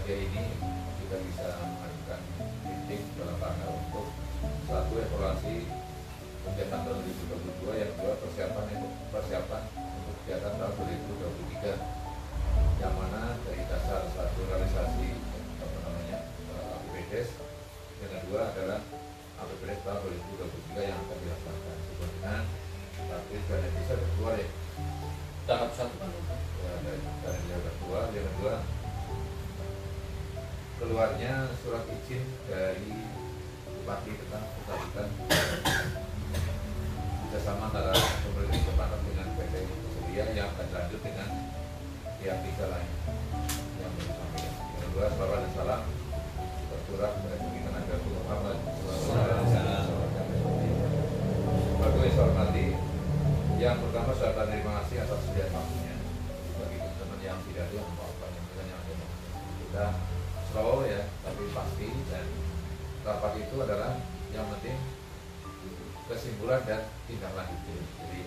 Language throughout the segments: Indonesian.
pagi ini kita bisa mengajukan meeting dalam rangka untuk satu evaluasi kegiatan tahun 2022, yang kedua persiapan untuk kegiatan tahun 2023, yang mana dari dasar satu realisasi APBDes, yang kedua adalah APBDes tahun 2023 yang akan dilaksanakan sesuai dengan target dana desa keluar ya. Tahap satu kan? Ya, dari dana keluar. Yang kedua, keluarnya surat izin dari Bupati tentang pencabutan kerjasama antara pemerintah setempat dengan PT Surya yang akan lanjut dengan pihak tiga lain yang bersampaikan. Yang kedua, salawat dan salam tercurah kepada pimpinan Nabi Muhammad Bagus yang saya hormati, yang pertama saya akan terima kasih atas sediaan waktunya bagi teman-teman yang tidak ada yang memaafkan yang ada kita slow ya, tapi pasti, dan rapat itu adalah yang penting kesimpulan dan tindak lanjut. Jadi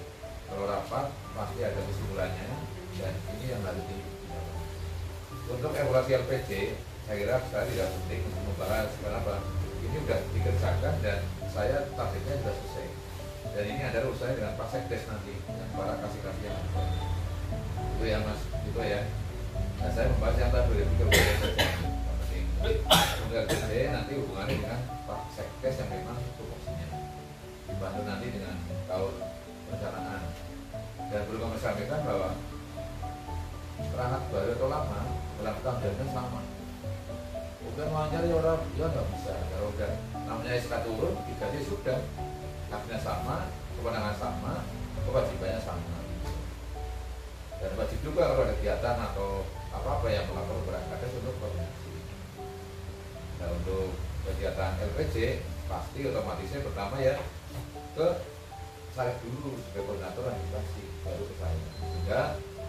kalau rapat pasti ada kesimpulannya, dan ini yang harus ditindaklanjuti. Untuk evaluasi LPJ, saya kira saya tidak penting untuk membahas, kenapa? Ini sudah dikerjakan dan saya targetnya sudah selesai. Dan ini adalah urusannya dengan Pak Sekdes nanti, dengan para kasih-kasih yang ada. Itu ya Mas, itu ya. Nah, saya membahas yang tadi 2023 saja. Untuk LPJ nanti hubungannya dengan Pak Sekdes yang memang tupoksinya, dibantu nanti dengan tahun perencanaan. Dan perlu kami sampaikan bahwa perangkat baru atau lama dalam tanggalnya sama. Udah mau cari orang, ya nggak bisa. Kalau udah namanya SK turun, digaji sudah, haknya sama, kewenangan sama, kewajibannya sama. Dan wajib juga kalau ada kegiatan atau apa-apa yang melakukan berangkat untuk koordinasi. Nah, untuk kegiatan LPJ pasti otomatisnya pertama ya ke saya dulu sebagai koordinator administrasi, baru ke saya. Sehingga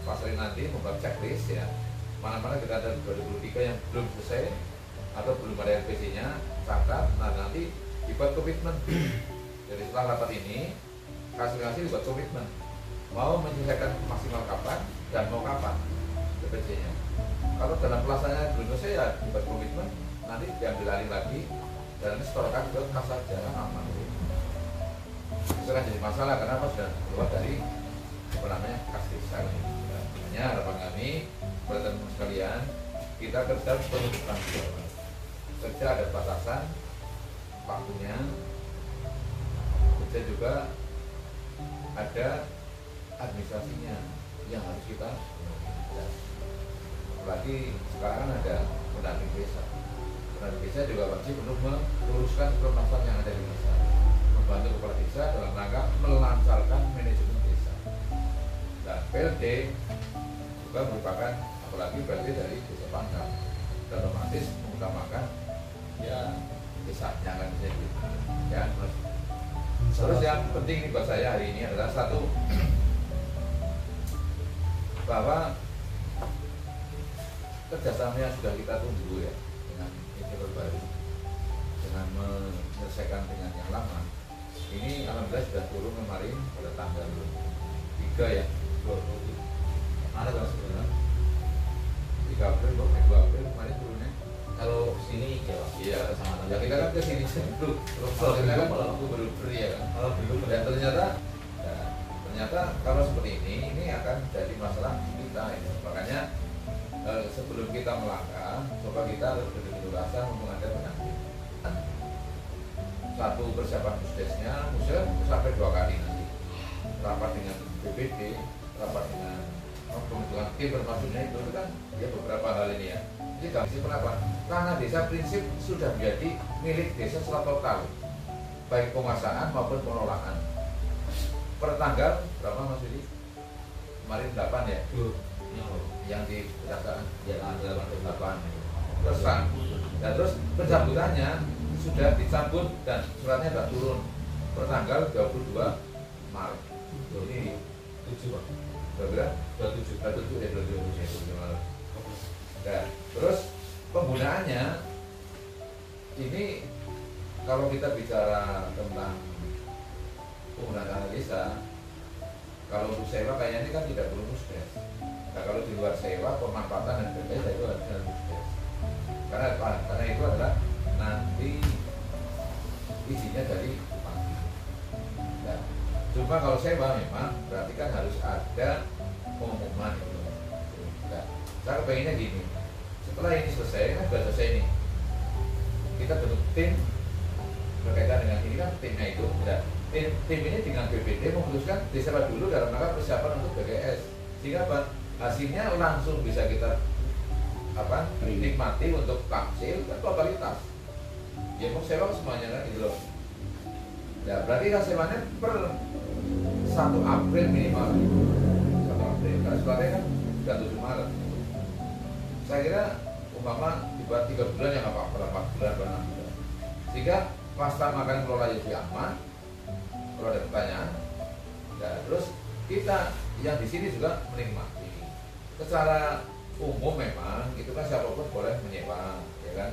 Pak Sri nanti membuat checklist ya, mana-mana kita ada 2023 yang belum selesai atau belum ada LPJ-nya, catat. Nah, nanti dibuat komitmen. Jadi setelah rapat ini, kasih dibuat komitmen mau menyelesaikan maksimal kapan dan mau kapan LPJ-nya. Kalau dalam pelaksanaannya belum selesai ya dibuat komitmen, nanti diambil alih lagi dan setorkan ke kas saja, aman. Itu kan jadi masalah karena apa, sudah keluar dari kas desa. Makanya harapan kami kepada teman-teman sekalian, kita kerja penuh tanggung jawab. Kerja ada batasan waktunya, kerja juga ada administrasinya yang harus kita penuhi. Apalagi sekarang kan ada pendamping desa. Pendamping desa juga wajib untuk meluruskan permasalahan yang ada di desa, membantu kepala desa dalam rangka melancarkan manajemen desa. Dan PLD juga merupakan, apalagi PLD dari desa pangkal, dan otomatis mengutamakan ya desanya kan gitu. Ya, terus yang penting buat saya hari ini adalah satu, bahwa kerjasama yang sudah kita tunggu ya dengan insinyur baru, dengan menyelesaikan dengan yang lama ini, alhamdulillah sudah turun kemarin pada tanggal 3 ya, 20 ada tanggal 9, 3 April, 2 April kemarin turunnya. Kalau sini ya Pak? Iya, sama. Ya kita kan kesini dulu, kalau kita kan belum ya kan. Kalau belum Dan ternyata kalau seperti ini akan jadi masalah kita ini. Makanya sebelum kita melangkah, coba kita betul-betul rasa mumpung ada penanti. Satu, persiapan pusdesnya, musim sampai 2 kali nanti. Rapat dengan BPD, rapat dengan pembentukan tim, bermaksudnya itu kan ya beberapa hal ini ya. Jadi kami kenapa? Karena desa prinsip sudah menjadi milik desa secara total, baik penguasaan maupun pengelolaan. Per tanggal berapa Mas Willy? Kemarin 8 ya? Yang di kejaksaan ya 8. Dan terus pencabutannya sudah dicabut dan suratnya sudah turun per tanggal 22 Maret. Ini 7 Pak. Berapa? 27 Maret. Nah, terus penggunaannya ini kalau kita bicara tentang penggunaan dana desa, kalau untuk sewa kayaknya ini kan tidak perlu musdes. Nah, kalau di luar sewa, pemanfaatan dan sebagainya itu harus musdes. karena itu adalah nanti isinya dari bupati. Nah, cuma kalau sewa memang berarti kan harus ada pengumuman itu. Nah, saya kepengennya gini, setelah ini selesai, kan sudah selesai nih, kita bentuk tim berkaitan dengan ini kan timnya itu. Nah, tim ini dengan BPD memutuskan disewa dulu dalam rangka persiapan untuk BGS, sehingga apa? Hasilnya langsung bisa kita nikmati untuk taksil dan totalitas. Ya mau sewa semuanya kan gitu loh. Ya berarti kan sewanya per 1 April minimal. 1 April. Karena sebenarnya kan sudah 7 Maret. Saya kira umpama dibuat 3 bulan ya nggak apa-apa, 4 bulan, 6 bulan. Sehingga pasar makan kelola jadi aman. Kalau ada pertanyaan, ya terus kita yang di sini juga menikmati. Secara umum memang itu kan siapapun boleh menyewa, ya kan.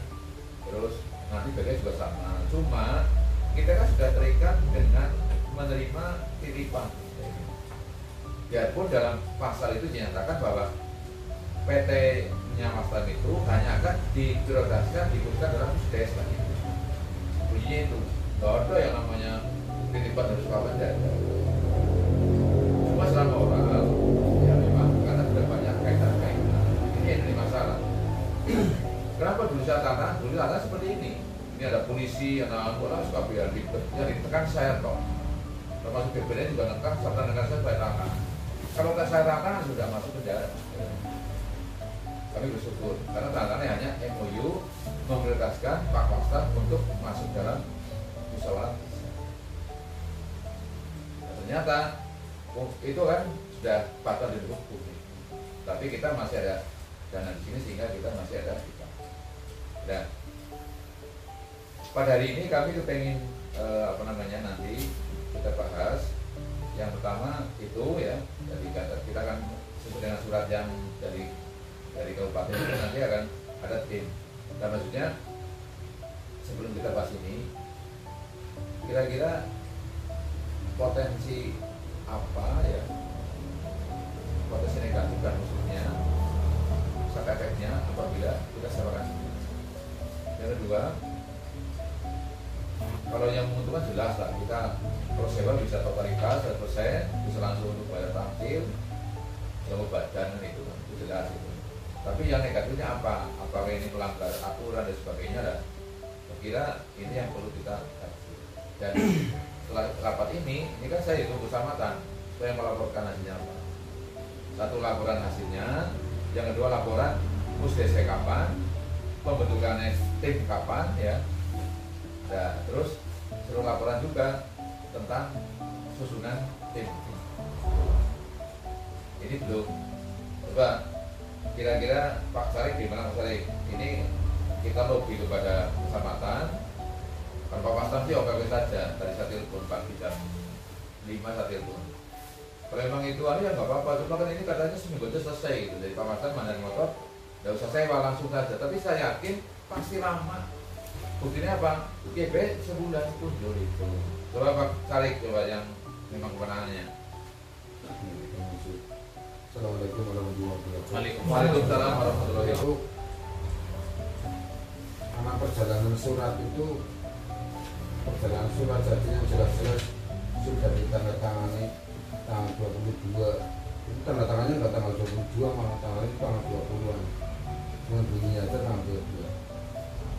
Terus nanti bagian juga sama. Cuma kita kan sudah terikat dengan menerima titipan. Biarpun dalam pasal itu dinyatakan bahwa PT-nya Mas Tan itu hanya akan diprioritaskan dikhususkan dalam USDES lagi. Bunyinya itu, nggak ada yang namanya titipan harus kawan dan cuma selama oral ya memang karena sudah banyak kaitan-kaitan ini yang jadi masalah. Kenapa dulu saya tata seperti ini ada polisi, ada anggota suka biar yang ditekan saya toh, termasuk BPD juga nekan serta nekan saya bayar tangan. Kalau nggak saya tangan sudah masuk penjara. Kami bersyukur karena tangannya hanya MOU memprioritaskan Pak Pasta untuk masuk dalam musyawarah. Ternyata itu kan sudah batal di hukum, tapi kita masih ada dana di sini sehingga kita masih ada kita. Dan pada hari ini kami kepengen nanti kita bahas yang pertama itu ya, jadi kita akan sesuai dengan surat yang dari kabupaten itu nanti akan ada tim. Dan maksudnya sebelum kita bahas ini, kira-kira potensi apa ya, potensi negatif dan musuhnya, side efeknya apabila kita sewakan. Yang kedua, kalau yang menguntungkan jelas lah, kita kalau sewa bisa totalitas 100%, bisa langsung untuk bayar tampil, sewa badan itu jelas itu. Tapi yang negatifnya apa? Apakah ini melanggar aturan dan sebagainya lah. Saya kira ini yang perlu kita kaji. Dan setelah rapat ini kan saya hitung keselamatan, saya melaporkan hasilnya apa. Satu laporan hasilnya, yang kedua laporan musdese kapan, pembentukan tim kapan ya. Nah, terus seluruh laporan juga tentang susunan tim. Ini belum. Coba kira-kira Pak Sarik gimana Pak Sarik? Ini kita lobby kepada kecamatan. Kalau Pak Pastam sih oke saja. Tadi saya telepon pagi jam 5 saya telepon. Kalau memang itu ya nggak apa-apa. Cuma kan ini katanya seminggu itu selesai gitu. Jadi Pak Pastam mandang motor, nggak usah sewa langsung saja. Tapi saya yakin pasti lama. Buktinya apa? GB sebulan pun itu. Coba Pak Sarik coba yang memang kewenangannya. Assalamualaikum warahmatullahi wabarakatuh. Waalaikumsalam warahmatullahi wabarakatuh. Anak perjalanan surat itu, perjalanan surat jadi yang jelas-jelas sudah ditandatangani tanggal 22. Itu tanda tangannya nggak tanggal 22, malah tanggalnya itu tanggal 20-an. Cuma bunyinya aja tanggal 22.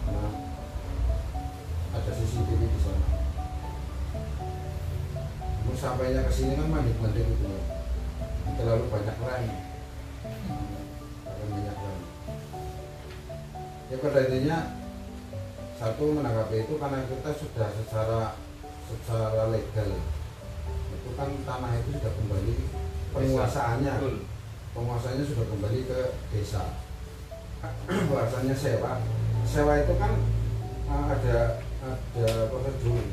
Karena ada CCTV di sana. Terus sampainya ke sini kan mandik-mandik itu. Terlalu banyak rem, ya pada intinya satu menanggapi itu karena kita sudah secara legal itu kan tanah itu sudah kembali penguasaannya sudah kembali ke desa. Bahasanya sewa itu kan ada prosedur.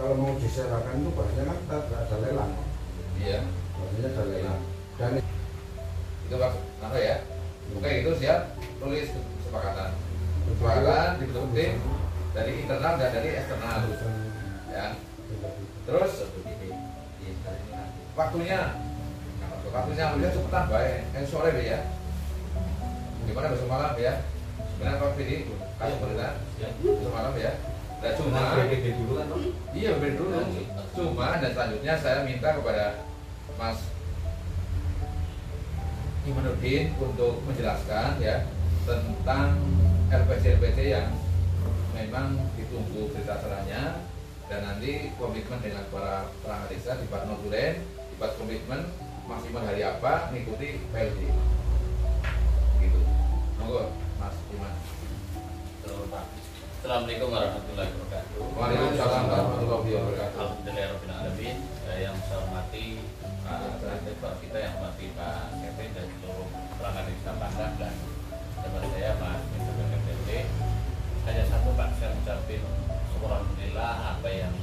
Kalau mau disewakan itu bahasanya kan kita ada lelang. Iya. Bahasanya ada lelang. Dan itu apa ya? Oke, itu siap tulis kesepakatan dibentuk tim dari internal dan dari eksternal ya. Terus waktunya alhamdulillah cepetan baik, sore ya. Gimana besok malam ya? Benar Pak Fidi? Kasih benar. Ya. Semalam ya. Nah, cuma BPD dulu kan, Pak? iya benar dulu. Cuma dan selanjutnya saya minta kepada Mas Imanuddin untuk menjelaskan ya tentang LPC yang memang ditunggu berita acaranya, dan nanti komitmen dengan para perangkat desa di Pak Notulen, dibuat komitmen maksimal hari apa mengikuti PLD gitu. Monggo Mas Iman. Betul, Pak. Assalamualaikum warahmatullahi wabarakatuh. Waalaikumsalam warahmatullahi wabarakatuh. Alhamdulillahirabbil alamin. Yang saya hormati Pak kita, yang hormati Pak Kevin dan seluruh perangkat desa Pandak, dan teman saya Mas Mr. KPD. Hanya satu Pak, saya ucapin alhamdulillah apa yang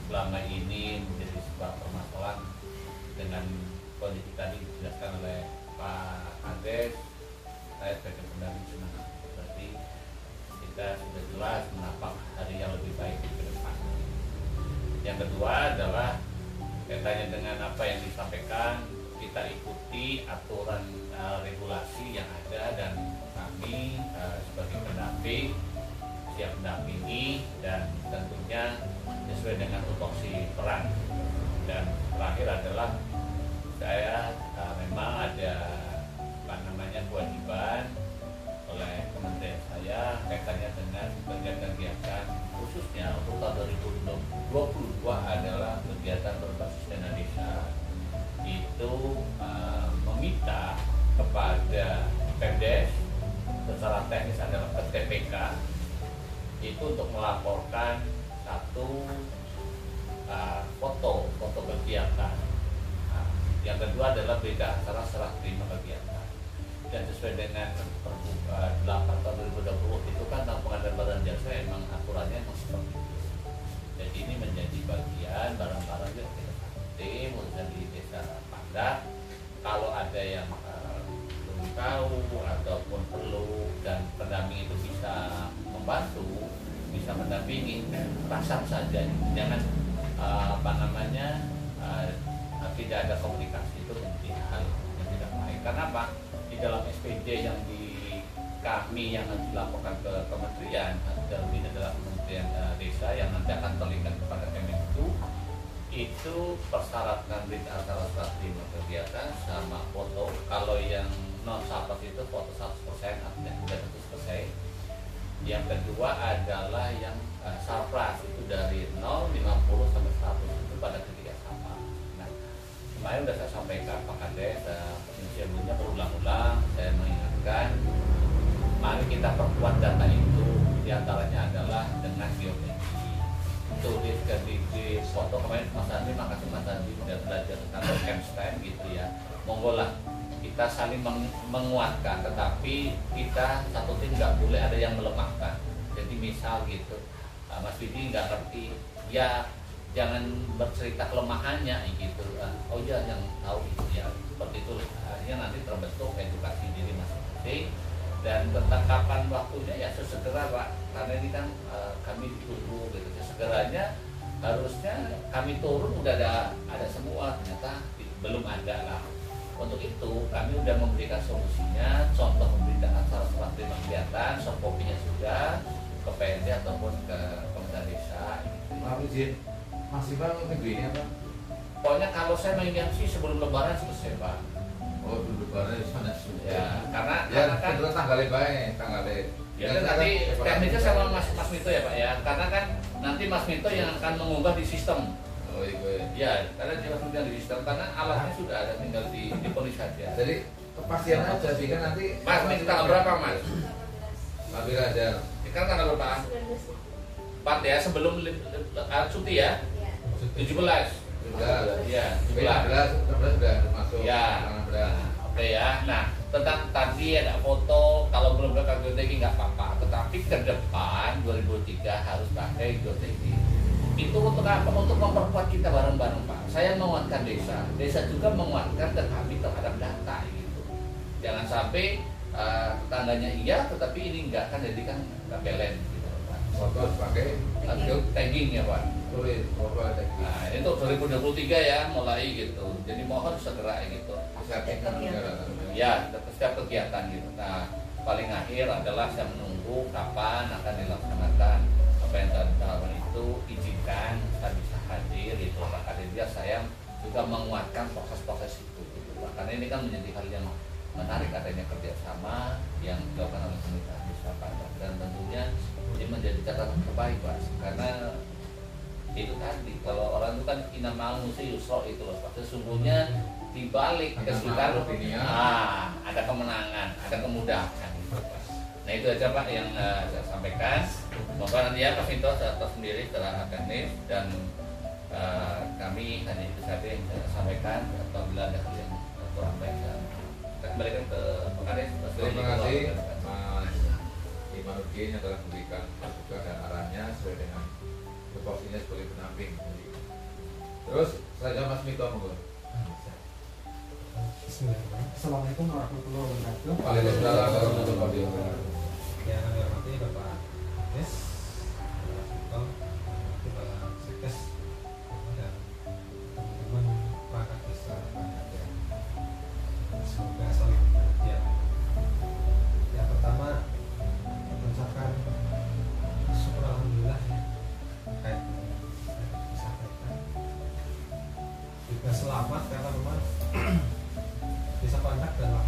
selama ini menjadi sebuah permasalahan dengan kondisi tadi dijelaskan oleh Pak Kades. Saya sebagai pendamping senang berarti kita sudah jelas menapak hari yang lebih baik ke depan. Yang kedua adalah kaitannya dengan apa yang disampaikan, kita ikuti aturan regulasi yang ada, dan kami sebagai pendamping siap mendampingi, dan tentunya sesuai dengan tupoksi peran. Dan terakhir adalah saya memang ada kewajiban oleh kementerian saya kaitannya dengan kegiatan-kegiatan, khususnya untuk tahun 2022 adalah kegiatan berbasis dana desa. Itu meminta kepada Pemdes secara teknis adalah ke TPK itu untuk melaporkan satu foto kegiatan. Yang kedua adalah berita acara serah terima kegiatan. Dan sesuai dengan Pergub 8 tahun 2020 itu kan tentang pengadaan barang jasa, emang aturannya emang seperti itu. Jadi ini menjadi bagian barang-barang yang kita tim urusan di desa Pandak. Kalau ada yang belum tahu ataupun perlu dan pendamping itu bisa membantu, bisa mendampingi, pasang saja, jangan tidak ada komunikasi, itu menjadi hal yang tidak baik. Karena apa? Di dalam SPJ yang kami yang nanti dilaporkan ke kementerian, dalam ini adalah Kementerian Desa yang nanti akan terlibat kepada Kemenku, itu persyaratan berita acara serah terima kegiatan sama foto. Kalau yang non sahabat itu foto 100%, artinya sudah 100%. Yang kedua adalah yang surplus itu dari 0, 50 sampai 100 itu pada ketiga sama. Nah, kemarin sudah saya sampaikan Pak Kades, sebelumnya berulang-ulang saya mengingatkan, mari kita perkuat data itu, diantaranya adalah dengan geometri. Itu di foto kemarin Mas Andi, makasih Mas Andi sudah belajar tentang camscan gitu ya. Monggo lah kita saling menguatkan, tetapi kita satu tim nggak boleh ada yang melemahkan. Jadi misal gitu, Mas Widi nggak ngerti, ya jangan bercerita kelemahannya gitu. Oh iya, yang tahu itu ya seperti itu. Akhirnya nanti terbentuk edukasi diri masing-masing. Dan tentang kapan waktunya ya sesegera Pak, karena ini kan kami ditunggu gitu. Segeranya harusnya kami turun udah ada semua, ternyata belum ada lah. Untuk itu kami sudah memberikan solusinya, contoh memberikan acara serah terima kegiatan, soft copy-nya sudah ke PND ataupun ke Pemerintah Desa. Maaf izin, masih Bang minggu ini apa? Pokoknya kalau saya mengingat sih sebelum Lebaran selesai Pak. Oh, dulu Lebaran di sana sudah. Ya, karena kan kedua tanggalnya baik, tanggalnya. Ya kan nanti teknisnya sama Mas Mito ya Pak ya, karena kan nanti Mas Mito yang akan mengunggah di sistem. Oh iya. Ya, karena dia sudah di sistem, karena alatnya sudah ada, tinggal dipolis saja. Jadi kepastian aja sih kan nanti. Mas, ini tanggal berapa Mas? Ambil aja. Kan tanggal berapa? 4 ya, sebelum cuti ya? 17. Ya, 17 sudah masuk. Ya. Oke ya. Nah, tentang tadi ada foto, kalau belum pakai geoteki nggak apa-apa, tetapi ke depan 2003 harus pakai geoteki. Itu untuk apa? Untuk memperkuat kita bareng-bareng Pak. Saya menguatkan desa juga menguatkan kami terhadap data gitu. Jangan sampai tetangganya iya, tetapi ini enggak, kan jadi kan nggak balance gitu Pak. Foto pakai tagging ya Pak. tulis foto tagging. Nah, itu 2023 ya mulai gitu. Jadi mohon segera gitu. Setiap Ya, setiap kegiatan gitu. Nah, paling akhir adalah saya menunggu kapan akan dilaksanakan apa yang tadi tahapan itu, izinkan saya bisa hadir gitu. Maka dia saya juga menguatkan proses-proses itu gitu. Karena ini kan menjadi hal yang menarik adanya kerjasama yang dilakukan oleh pemerintah desa Padang, dan tentunya ini menjadi catatan terbaik Pak, karena itu tadi kalau orang itu kan inamal musi yusro itu loh Pak, sesungguhnya dibalik kesulitan ada kemenangan, ada kemudahan gitu, Pak. Nah itu aja Pak yang saya sampaikan. Moga nanti ya Pak Vinto saya sendiri secara akademis, dan kami hanya itu saja yang saya sampaikan. Apabila ada hal yang kurang baik saya kembalikan ke Pak Kades. Terima kasih Mas Imanuddin yang telah memberikan masukan dan arahannya sesuai dengan tupoksinya sebagai pendamping. Terus saya Mas Mito monggo. Bismillahirrahmanirrahim. Assalamualaikum warahmatullahi wabarakatuh. Waalaikumsalam warahmatullahi wabarakatuh. Yang kami hormati Bapak Des, Bapak Kepala Sekes, dan teman-teman perangkat desa banyak ya. Semoga selalu bahagia. Yang pertama, mengucapkan syukur alhamdulillah ya terkait dengan disampaikan. Juga selamat karena memang Desa Pandak dalam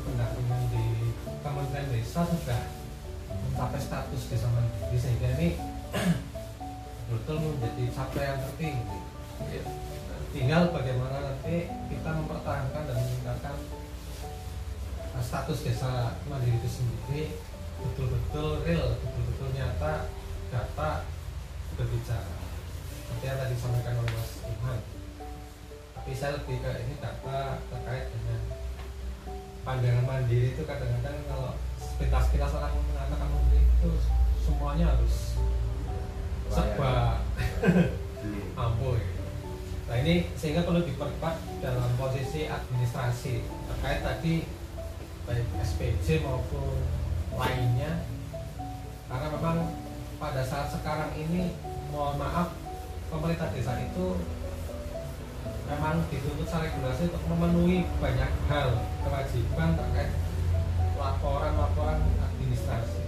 pendampingan di Kementerian Desa sudah mencapai status desa mandiri, sehingga ini betul menjadi capaian tertinggi. Tinggal bagaimana nanti kita mempertahankan dan meningkatkan status desa mandiri itu sendiri betul-betul real, betul-betul nyata, data berbicara. Seperti yang tadi disampaikan oleh Mas Iman. Tapi saya lebih ke ini data terkait dengan pandangan mandiri itu kadang-kadang kalau sepintas-pintas orang mengatakan mandiri itu semuanya harus serba ampuh gitu. Nah ini sehingga perlu diperkuat dalam posisi administrasi terkait tadi baik SPJ maupun lainnya, karena memang pada saat sekarang ini mohon maaf pemerintah desa itu memang dituntut secara regulasi untuk memenuhi banyak hal kewajiban terkait laporan-laporan administrasi.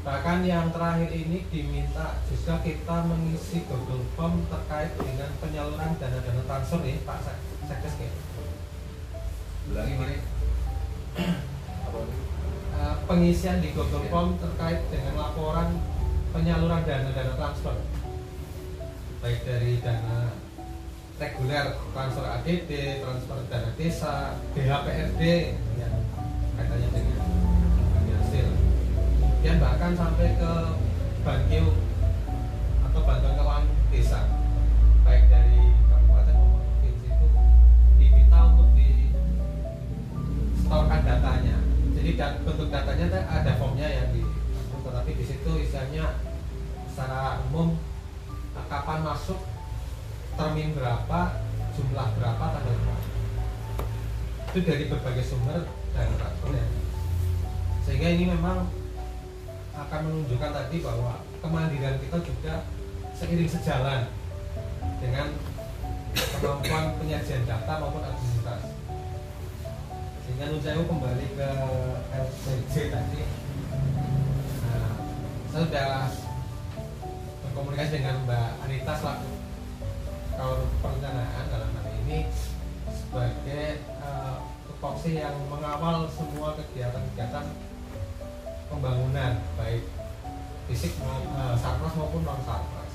Bahkan yang terakhir ini diminta juga kita mengisi Google Form terkait dengan penyaluran dana-dana transfer nih Pak Sekdes kayak. Ulangi ini. Pengisian di Google Form terkait dengan laporan penyaluran dana-dana transfer, baik dari dana reguler, transfer ADD, transfer dana desa, DHPRD yang kaitannya dengan hasil, dan bahkan sampai ke Bankio atau bantuan keuangan desa, baik dari kabupaten maupun provinsi itu diminta untuk disetorkan datanya. Jadi bentuk datanya ada formnya yang tetapi di situ isinya secara umum kapan masuk, termin berapa, jumlah berapa, tanggal berapa. Itu dari berbagai sumber dan transfer ya. Sehingga ini memang akan menunjukkan tadi bahwa kemandirian kita juga seiring sejalan dengan kemampuan penyajian data maupun administrasi. Sehingga saya kembali ke LPG tadi. Nah, saya sudah berkomunikasi dengan Mbak Anita selaku Kawal Perencanaan dalam hal ini sebagai tupoksi yang mengawal semua kegiatan-kegiatan pembangunan baik fisik sarpras maupun non sarpras.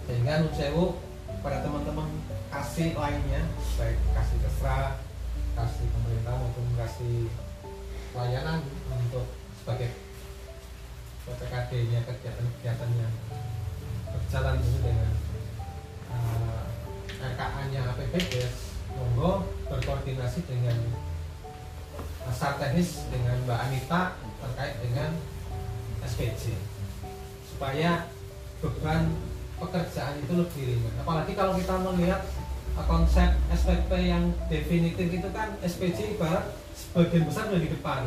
Sehingga Nunsewu pada teman-teman kasih lainnya baik kasih kesra, kasih pemerintah maupun kasih pelayanan untuk sebagai PPKD-nya kegiatan-kegiatan yang berjalan dengan RKA-nya APBDes, monggo berkoordinasi dengan SAR teknis dengan Mbak Anita terkait dengan SPJ supaya beban pekerjaan itu lebih ringan. Apalagi kalau kita melihat konsep SPP yang definitif itu kan SPJ ibarat sebagian besar sudah di depan,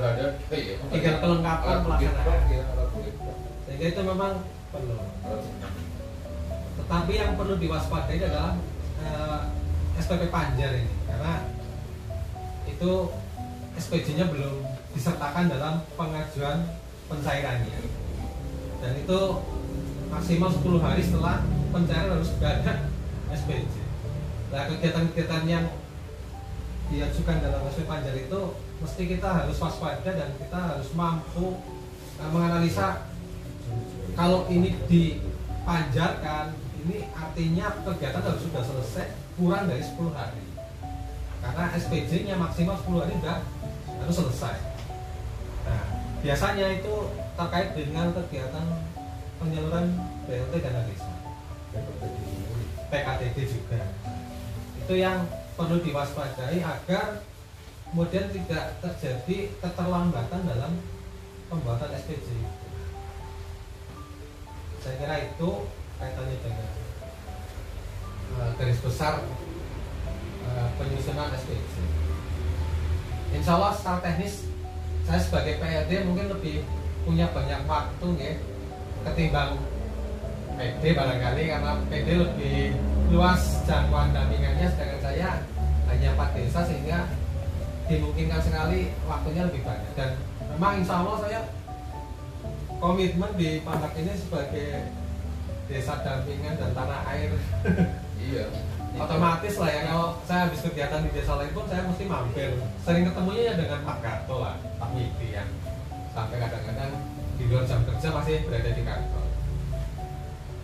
tinggal kelengkapan pelaksanaan. Sehingga itu memang perlu. Tetapi yang perlu diwaspadai adalah SPP Panjar ini, karena itu SPJ-nya belum disertakan dalam pengajuan pencairannya. Dan itu maksimal 10 hari setelah pencairan harus sudah ada SPJ. Nah, kegiatan-kegiatan yang diajukan dalam SP Panjar itu mesti kita harus waspada dan kita harus mampu menganalisa kalau ini dipanjarkan, ini artinya kegiatan harus sudah selesai kurang dari 10 hari. Karena SPJ-nya maksimal 10 hari sudah harus selesai. Nah, biasanya itu terkait dengan kegiatan penyaluran BLT dana desa, PKTD juga. Itu yang perlu diwaspadai agar kemudian tidak terjadi keterlambatan dalam pembuatan SPJ. Saya kira itu kaitannya dengan garis besar penyusunan SPJ. Insya Allah secara teknis saya sebagai PRD mungkin lebih punya banyak waktu ya ketimbang PD barangkali, karena PD lebih luas jangkauan dampingannya, sedangkan saya hanya 4 desa sehingga dimungkinkan sekali waktunya lebih banyak. Dan memang insya Allah saya komitmen di Pandak ini sebagai desa dampingan dan tanah air. Iya. Otomatis lah ya, kalau saya habis kegiatan di desa lain pun saya mesti mampir. Sering ketemunya ya dengan Pak Gato lah, Pak Miti yang sampai kadang-kadang di luar jam kerja masih berada di kantor.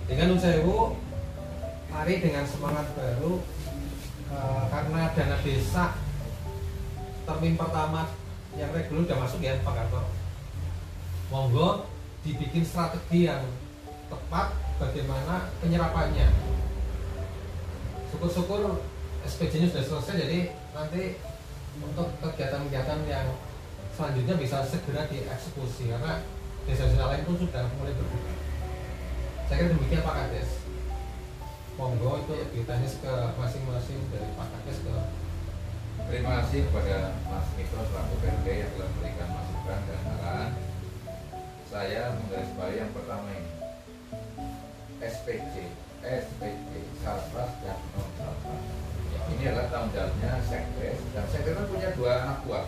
Dengan Nusewu, mari dengan semangat baru karena dana desa termin pertama yang reguler udah masuk ya Pak Gato. Monggo dibikin strategi yang tepat bagaimana penyerapannya. Syukur-syukur SPJ-nya sudah selesai, jadi nanti untuk kegiatan-kegiatan yang selanjutnya bisa segera dieksekusi karena desa-desa lain pun sudah mulai berbuka. Saya kira demikian Pak Kades. Monggo itu ditanya ke masing-masing dari Pak Kades ke. Terima kasih kepada Mas Mito selaku PRD yang telah memberikan masukan dan arahan. Saya menggarisbawahi yang pertama ini SPJ, Sarpras dan non Sarpras. Ini adalah tanggung jawabnya Sekdes, dan Sekdes kan punya 2 anak buah,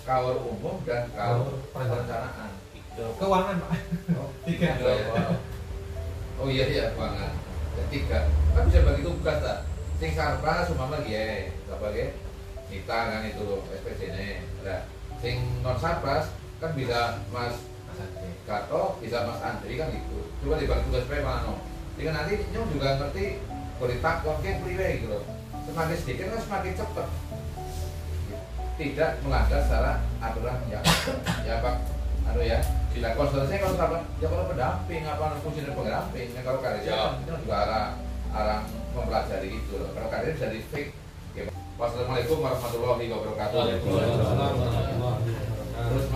Kaur Umum dan Kaur Perencanaan. Keuangan Pak. Oh, 3. Oh iya keuangan. Dan 3. Kan bisa bagi tugas tak? Sing Sarpras umpama ya, sebagai Nita kan itu SPJ-nya. Nah, sing non Sarpras kan bisa Mas Gato, bisa Mas Andri kan gitu. Coba dibagi tugas mana? Jika nanti nyong juga ngerti kualitas konten priwe gitu loh. Semakin sedikit kan semakin cepat. Tidak melanggar secara aturan yang ya Pak. Ya. Tidak konsultasinya kalau sama, ya kalau pendamping apa fungsi pendamping. Nah, kalau karya itu juga arah mempelajari itu loh. Kalau karya bisa di fix. Ya. Wassalamualaikum warahmatullahi wabarakatuh. Waalaikumsalam warahmatullahi wabarakatuh. Terus